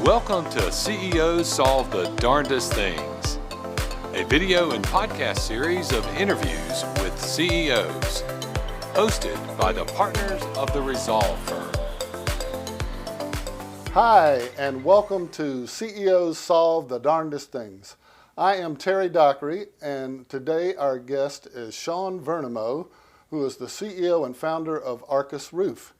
Welcome to CEOs Solve the Darndest Things, a video and podcast series of interviews with CEOs, hosted by the partners of the Resolve firm. Hi, and welcome to CEOs Solve the Darndest Things. I am Terry Dockery, and today our guest is Shawn Vernimo, who is the CEO and founder of Arcus Roof.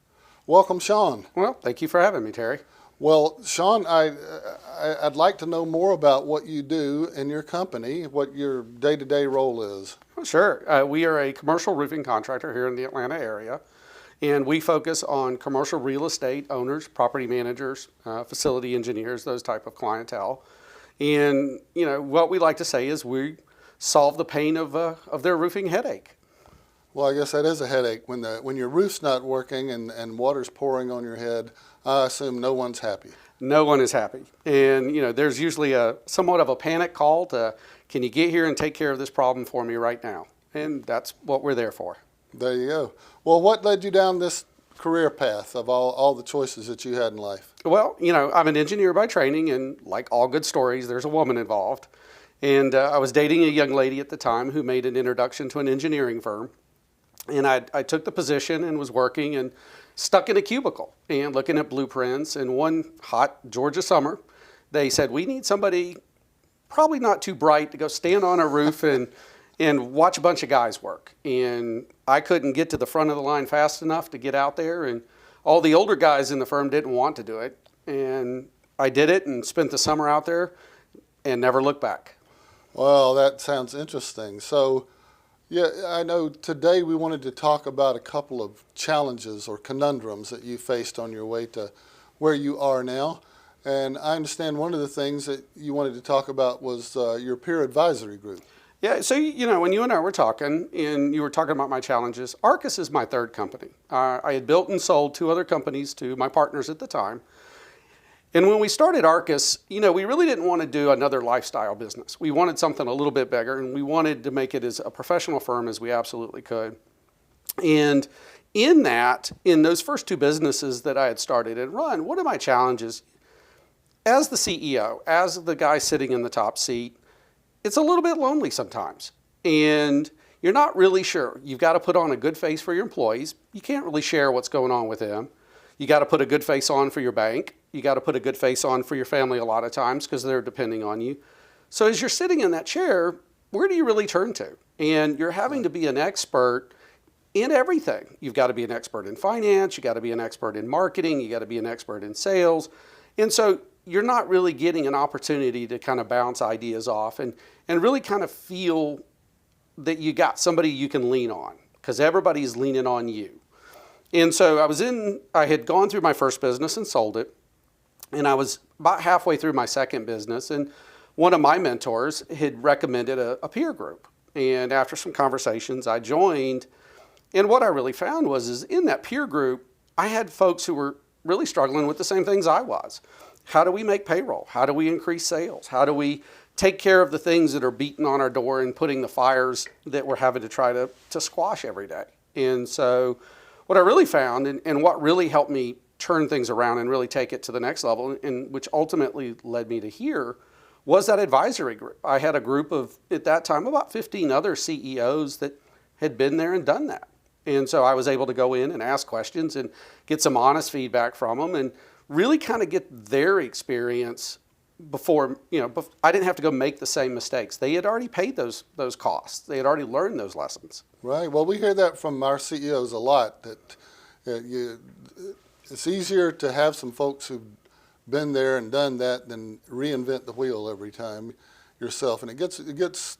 Welcome, Shawn. Well, thank you for having me, Terry. Well, Shawn, I'd like to know more about what you do in your company, what your day-to-day role is. Sure. We are a commercial roofing contractor here in the Atlanta area, and we focus on commercial real estate owners, property managers, facility engineers, those type of clientele. And, you know, what we like to say is we solve the pain of their roofing headache. Well, I guess that is a headache. When your roof's not working and water's pouring on your head, I assume no one's happy. No one is happy. And, you know, there's usually somewhat of a panic call to, can you get here and take care of this problem for me right now? And that's what we're there for. There you go. Well, what led you down this career path of all the choices that you had in life? Well, you know, I'm an engineer by training, and like all good stories, there's a woman involved. And I was dating a young lady at the time who made an introduction to an engineering firm. And I took the position and was working and stuck in a cubicle and looking at blueprints. And one hot Georgia summer, they said, we need somebody probably not too bright to go stand on a roof and watch a bunch of guys work. And I couldn't get to the front of the line fast enough to get out there. And all the older guys in the firm didn't want to do it. And I did it and spent the summer out there and never looked back. Well, that sounds interesting. So, yeah, I know today we wanted to talk about a couple of challenges or conundrums that you faced on your way to where you are now. And I understand one of the things that you wanted to talk about was your peer advisory group. Yeah, so, you know, when you and I were talking, and you were talking about my challenges, Arcus is my third company. I had built and sold two other companies to my partners at the time. And when we started Arcus, you know, we really didn't want to do another lifestyle business. We wanted something a little bit bigger, and we wanted to make it as a professional firm as we absolutely could. And in those first two businesses that I had started and run, one of my challenges as the CEO, as the guy sitting in the top seat, it's a little bit lonely sometimes. And you're not really sure. You've got to put on a good face for your employees. You can't really share what's going on with them. You got to put a good face on for your bank. You got to put a good face on for your family a lot of times because they're depending on you. So as you're sitting in that chair, where do you really turn to? And you're having to be an expert in everything. You've got to be an expert in finance. You got to be an expert in marketing. You got to be an expert in sales. And so you're not really getting an opportunity to kind of bounce ideas off and really kind of feel that you got somebody you can lean on because everybody's leaning on you. And so I had gone through my first business and sold it. And I was about halfway through my second business, and one of my mentors had recommended a peer group. And after some conversations, I joined. And what I really found is in that peer group, I had folks who were really struggling with the same things I was. How do we make payroll? How do we increase sales? How do we take care of the things that are beating on our door and putting the fires that we're having to try to squash every day? And so what I really found and what really helped me turn things around and really take it to the next level, and which ultimately led me to here, was that advisory group. I had a group of, at that time, about 15 other CEOs that had been there and done that. And so I was able to go in and ask questions and get some honest feedback from them and really kind of get their experience before, you know, I didn't have to go make the same mistakes. They had already paid those costs. They had already learned those lessons. Right. Well, we hear that from our CEOs a lot, that it's easier to have some folks who've been there and done that than reinvent the wheel every time yourself. And it gets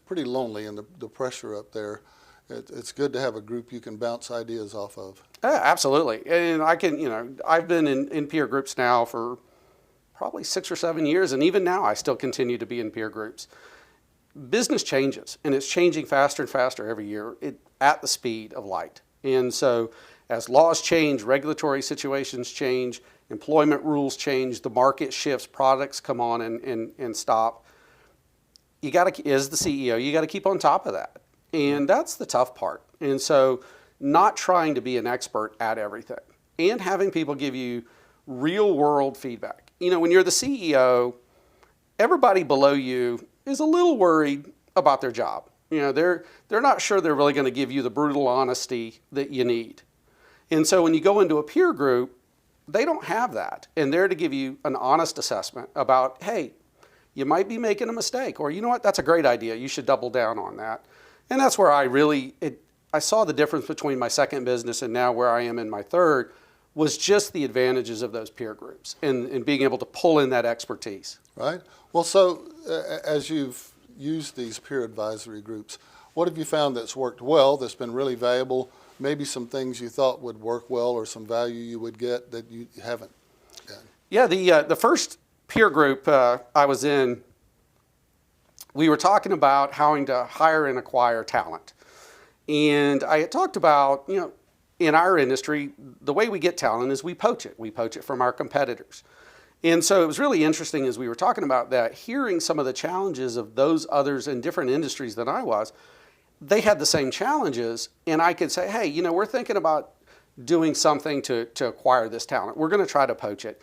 pretty lonely in the pressure up there. It's good to have a group you can bounce ideas off of. Absolutely. And I've been in peer groups now for probably 6 or 7 years, and even now I still continue to be in peer groups. Business changes, and it's changing faster and faster every year at the speed of light. And so as laws change, regulatory situations change, employment rules change, the market shifts, products come on and stop. You got to, as the CEO, you got to keep on top of that. And that's the tough part. And so not trying to be an expert at everything and having people give you real world feedback. You know, when you're the CEO, everybody below you is a little worried about their job. You know, they're not sure they're really going to give you the brutal honesty that you need. And so when you go into a peer group, they don't have that. And they're to give you an honest assessment about, hey, you might be making a mistake, or you know what, that's a great idea. You should double down on that. And that's where I saw the difference between my second business and now where I am in my third, was just the advantages of those peer groups and being able to pull in that expertise. Right. Well, so as you've used these peer advisory groups, what have you found that's worked well, that's been really valuable? Maybe some things you thought would work well or some value you would get that you haven't done? Yeah, the first peer group I was in, we were talking about how to hire and acquire talent. And I had talked about, you know, in our industry, the way we get talent is we poach it. We poach it from our competitors. And so it was really interesting as we were talking about that, hearing some of the challenges of those others in different industries than I was. They had the same challenges, and I could say, hey, you know, we're thinking about doing something to acquire this talent. We're going to try to poach it.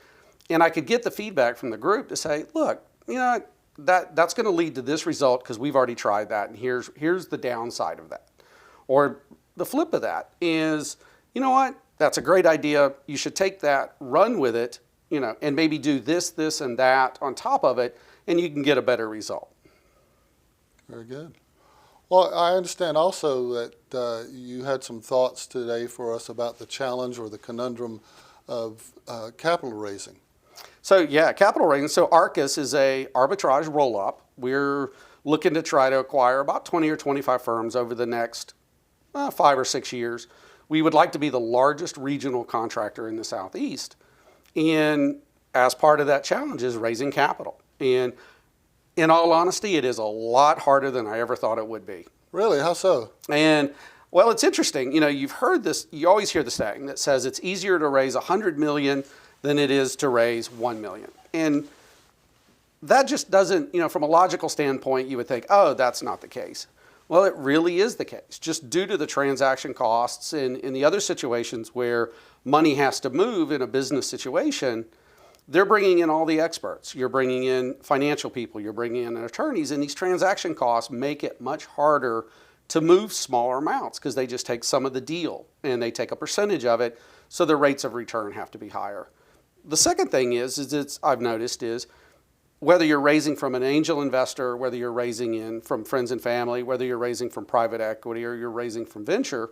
And I could get the feedback from the group to say, look, you know, that's going to lead to this result because we've already tried that, and here's the downside of that. Or the flip of that is, you know what, that's a great idea. You should take that, run with it, you know, and maybe do this, this, and that on top of it, and you can get a better result. Very good. Well, I understand also that you had some thoughts today for us about the challenge or the conundrum of capital raising. So yeah, capital raising. So Arcus is a arbitrage roll-up. We're looking to try to acquire about 20 or 25 firms over the next 5 or 6 years. We would like to be the largest regional contractor in the Southeast. And as part of that challenge is raising capital. And in all honesty, it is a lot harder than I ever thought it would be. Really? How so? And well, it's interesting. You know, you've heard this, you always hear the saying that says it's easier to raise 100 million than it is to raise 1 million. And that just doesn't, you know, from a logical standpoint, you would think, oh, that's not the case. Well, it really is the case, just due to the transaction costs and in the other situations where money has to move in a business situation. They're bringing in all the experts. You're bringing in financial people. You're bringing in attorneys. And these transaction costs make it much harder to move smaller amounts because they just take some of the deal and they take a percentage of it. So the rates of return have to be higher. The second thing I've noticed is whether you're raising from an angel investor, whether you're raising in from friends and family, whether you're raising from private equity or you're raising from venture,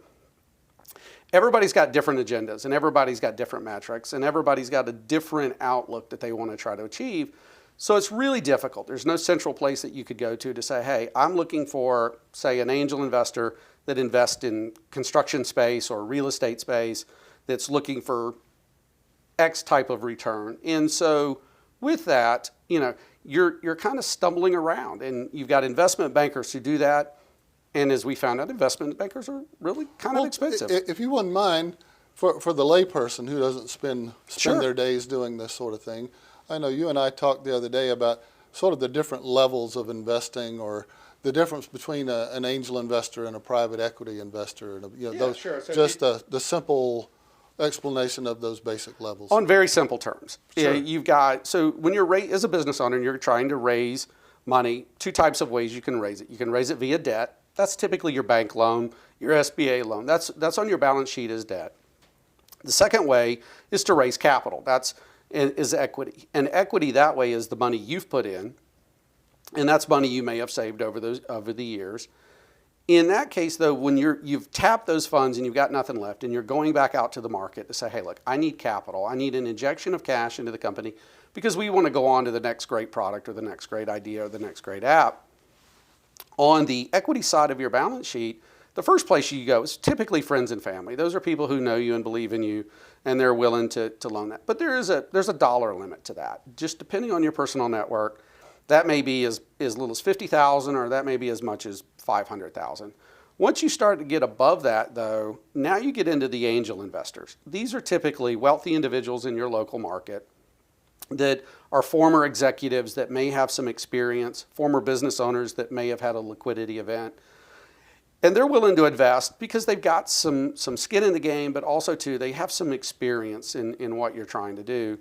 everybody's got different agendas and everybody's got different metrics and everybody's got a different outlook that they want to try to achieve. So it's really difficult. There's no central place that you could go to say, hey, I'm looking for, say, an angel investor that invests in construction space or real estate space that's looking for X type of return. And so with that, you know, you're kind of stumbling around, and you've got investment bankers who do that. And as we found out, investment bankers are really kind of expensive. If you wouldn't mind, for the layperson who doesn't spend Sure. their days doing this sort of thing, I know you and I talked the other day about sort of the different levels of investing, or the difference between an angel investor and a private equity investor, and you know, those, sure. So just the simple explanation of those basic levels. On very simple terms. Sure. Yeah, you've got, so when you're as a business owner and you're trying to raise money, two types of ways you can raise it. You can raise it via debt. That's typically your bank loan, your SBA loan. That's on your balance sheet as debt. The second way is to raise capital. Is equity. And equity that way is the money you've put in, and that's money you may have saved over the years. In that case, though, when you've tapped those funds and you've got nothing left, and you're going back out to the market to say, hey, look, I need capital. I need an injection of cash into the company because we want to go on to the next great product or the next great idea or the next great app. On the equity side of your balance sheet, the first place you go is typically friends and family. Those are people who know you and believe in you, and they're willing to loan that. But there's a dollar limit to that, just depending on your personal network. That may be as little as $50,000, or that may be as much as $500,000. Once you start to get above that, though, now you get into the angel investors. These are typically wealthy individuals in your local market that are former executives that may have some experience, former business owners that may have had a liquidity event. And they're willing to invest because they've got some skin in the game, but also too, they have some experience in what you're trying to do.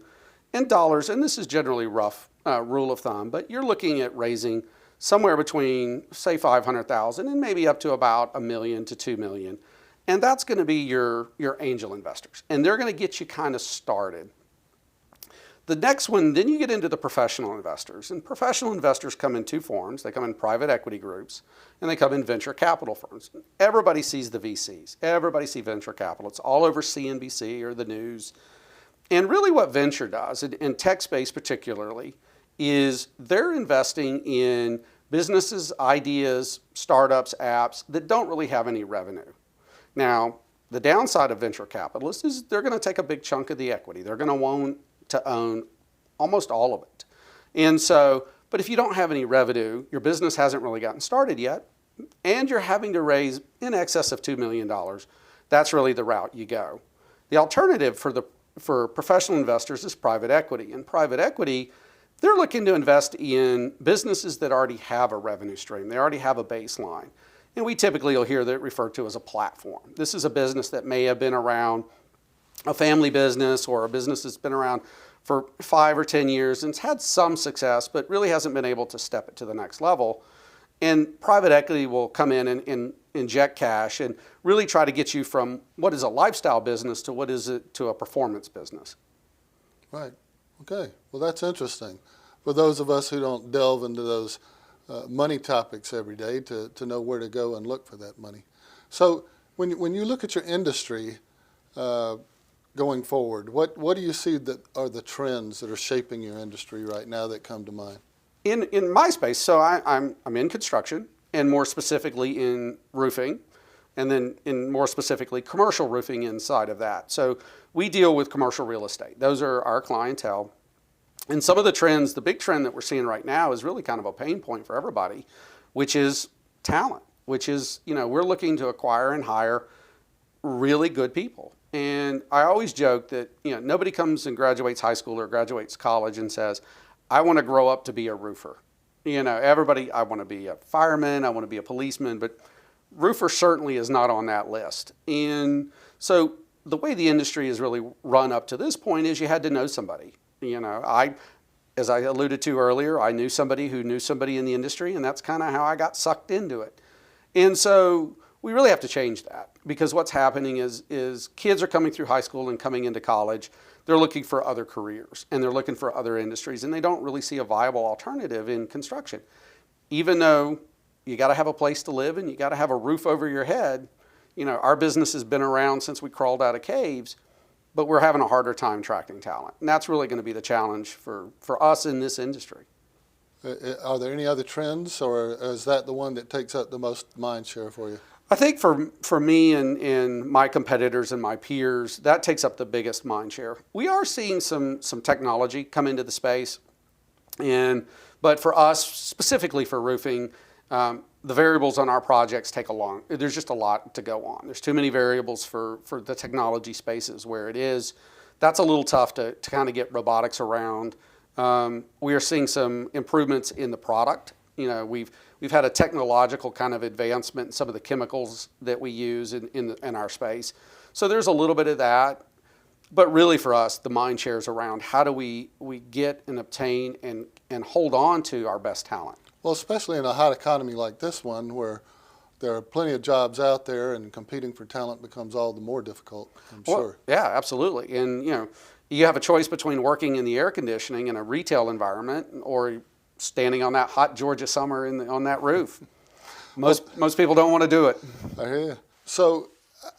In dollars, and this is generally rough rule of thumb, but you're looking at raising somewhere between, say, 500,000 and maybe up to about $1 million to $2 million. And that's going to be your angel investors. And they're going to get you kind of started. The next one, then you get into the professional investors. And professional investors come in two forms. They come in private equity groups, and they come in venture capital firms. Everybody sees the VCs. Everybody sees venture capital. It's all over CNBC or the news. And really what venture does, in tech space particularly, is they're investing in businesses, ideas, startups, apps that don't really have any revenue. Now, the downside of venture capitalists is they're going to take a big chunk of the equity. They're going to want to own almost all of it. And so, but if you don't have any revenue, your business hasn't really gotten started yet, and you're having to raise in excess of $2 million, that's really the route you go. The alternative for professional investors is private equity. And private equity, they're looking to invest in businesses that already have a revenue stream. They already have a baseline. And we typically will hear that referred to as a platform. This is a business that may have been around, a family business or a business that's been around for 5 or 10 years and it's had some success, but really hasn't been able to step it to the next level. And private equity will come in and inject cash and really try to get you from what is a lifestyle business to what is it to a performance business. Right. Okay. Well, that's interesting. For those of us who don't delve into those money topics every day to know where to go and look for that money. So when you look at your industry going forward, what do you see that are the trends that are shaping your industry right now that come to mind? In my space, so I'm in construction, and more specifically in roofing, and then in more specifically commercial roofing inside of that. So we deal with commercial real estate. Those are our clientele. And some of the trends, the big trend that we're seeing right now is really kind of a pain point for everybody, which is talent, which is, we're looking to acquire and hire really good people. And I always joke that, nobody comes and graduates high school or graduates college and says, I want to grow up to be a roofer. Everybody, I want to be a fireman, I want to be a policeman, but roofer certainly is not on that list. And so the way the industry has really run up to this point is you had to know somebody. As I alluded to earlier, I knew somebody who knew somebody in the industry, and that's kind of how I got sucked into it. And so we really have to change that, because what's happening is kids are coming through high school and coming into college. They're looking for other careers, and they're looking for other industries, and they don't really see a viable alternative in construction. Even though you got to have a place to live and you got to have a roof over your head, our business has been around since we crawled out of caves, but we're having a harder time attracting talent. And that's really going to be the challenge for us in this industry. Are there any other trends, or is that the one that takes up the most mind share for you? I think for me and my competitors and my peers, that takes up the biggest mind share. We are seeing some technology come into the space, but for us, specifically for roofing, the variables on our projects there's just a lot to go on. There's too many variables for the technology spaces where it is. That's a little tough to kind of get robotics around. We are seeing some improvements in the product. We've had a technological kind of advancement in some of the chemicals that we use in our space. So there's a little bit of that. But really for us, the mind share is around how do we get and obtain and hold on to our best talent. Well, especially in a hot economy like this one, where there are plenty of jobs out there and competing for talent becomes all the more difficult, I'm sure. Yeah, absolutely. And, you have a choice between working in the air conditioning in a retail environment or standing on that hot Georgia summer on that roof. Most people don't want to do it. I hear you. So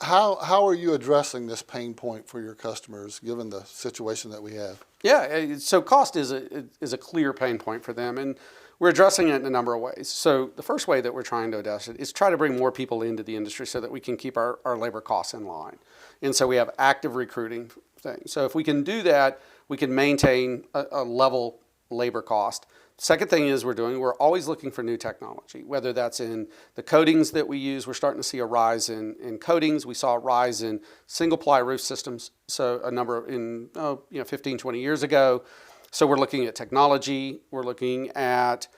how are you addressing this pain point for your customers, given the situation that we have? Yeah, so cost is a clear pain point for them, and we're addressing it in a number of ways. So the first way that we're trying to address it is try to bring more people into the industry so that we can keep our labor costs in line. And so we have active recruiting things. So if we can do that, we can maintain a level labor cost. Second thing is we're always looking for new technology, whether that's in the coatings that we use. We're starting to see a rise in coatings. We saw a rise in single-ply roof systems, so a number 15, 20 years ago. So we're looking at technology. We're looking at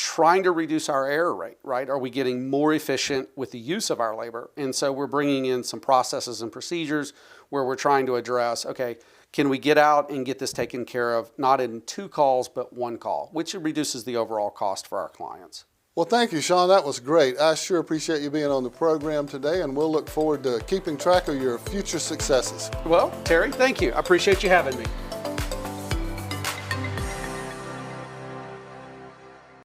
trying to reduce our error rate, right? Are we getting more efficient with the use of our labor? And so we're bringing in some processes and procedures where we're trying to address, okay, can we get out and get this taken care of, not in 2 calls, but 1 call, which reduces the overall cost for our clients. Well, thank you, Shawn. That was great. I sure appreciate you being on the program today, and we'll look forward to keeping track of your future successes. Well, Terry, thank you. I appreciate you having me.